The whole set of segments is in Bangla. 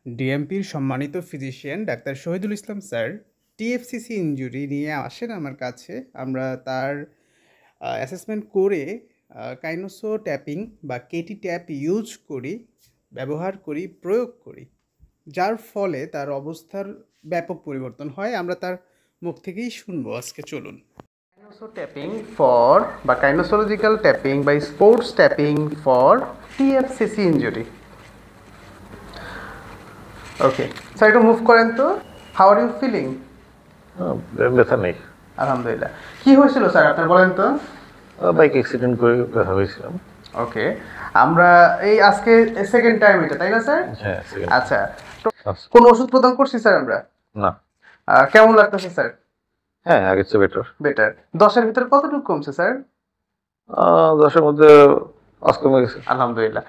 ডিএমপির সম্মানিত physician doctor Shahidul Islam sir টিএফসিসি injury নিয়ে আসেন আমার কাছে। আমরা তার অ্যাসেসমেন্ট করে কাইনোসো ট্যাপিং বা কেটি ট্যাপ ইউজ করি, ব্যবহার করি, প্রয়োগ করি, যার ফলে তার অবস্থার ব্যাপক পরিবর্তন হয়। আমরা তার মুখ থেকেই শুনবো আজকে, চলুন। কাইনোসো ট্যাপিং ফর বা কাইনোসোলজিক্যাল ট্যাপিং বা sports taping for TFCC injury. Okay sir, একটু মুভ করেন তো। How are you feeling? ব্যথা নেই। আলহামদুলিল্লাহ। কি হয়েছিল স্যার আপনার, বলেন তো? বাইক অ্যাক্সিডেন্ট করে ব্যথা হয়েছিলাম। ওকে, আমরা এই আজকে সেকেন্ড টাইম এটা, তাই না স্যার? হ্যাঁ, আচ্ছা, তো কোন ওষুধ প্রদান করছি স্যার আমরা? না। কেমন লাগতেছে স্যার? হ্যাঁ, আগের চেয়ে বেটার। বেটার। 10-এর ভিতরে কতটুকু কমছে স্যার? 10-এর মধ্যে 5 কমে গেছে। আলহামদুলিল্লাহ।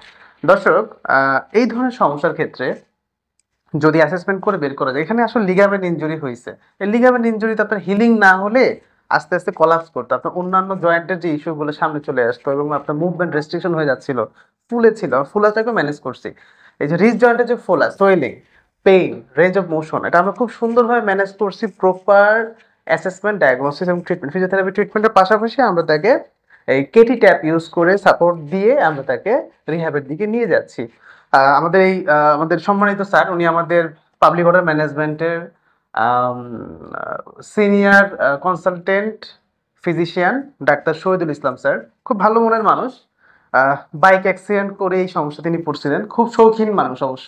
দর্শক, এই ধরনের সমস্যার ক্ষেত্রে যদি অ্যাসেসমেন্ট করে বের করা যায় এখানে আসলে লিগামেন্ট ইনজুরি হয়েছে, এই লিগামেন্ট ইনজুরিতে আপনার হিলিং না হলে আস্তে আস্তে কলাপস করতো, আপনার অন্যান্য জয়েন্টের যে ইস্যুগুলো সামনে চলে আসতো এবং আপনার মুভমেন্ট রেস্ট্রিকশন হয়ে যাচ্ছিল, ফুলেছিল। ফুলাটাকে ম্যানেজ করছি। এই যে রিস্ট জয়েন্টের যে ফোলা, swelling, pain, range of motion, এটা আমরা খুব সুন্দরভাবে ম্যানেজ করছি। প্রপার অ্যাসেসমেন্ট, ডায়াগনোসিস এবং ট্রিটমেন্ট, ফিজিওথেরাপি ট্রিটমেন্টের পাশাপাশি আমরা তাকে এই কেটি ট্যাপ ইউজ করে সাপোর্ট দিয়ে আমরা তাকে রিহ্যাবের দিকে নিয়ে যাচ্ছি। আমাদের সম্মানিত স্যার, উনি আমাদের পাবলিক অর্ডার ম্যানেজমেন্টের senior consultant physician doctor Shahidul Islam sir. খুব ভালো মনের মানুষ। বাইক অ্যাক্সিডেন্ট করে এই সমস্যা তিনি পড়ছিলেন, খুব শৌখিন মানুষ অবশ্য।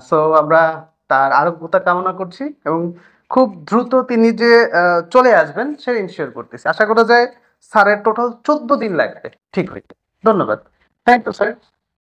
সো আমরা তার আরোগ্যতা কামনা করছি এবং খুব দ্রুত তিনি যে চলে আসবেন সে ইনশিওর করতেছি। আশা করা যায় স্যারের টোটাল 14 দিন লাগবে ঠিক হইতে। ধন্যবাদ। Thank you sir.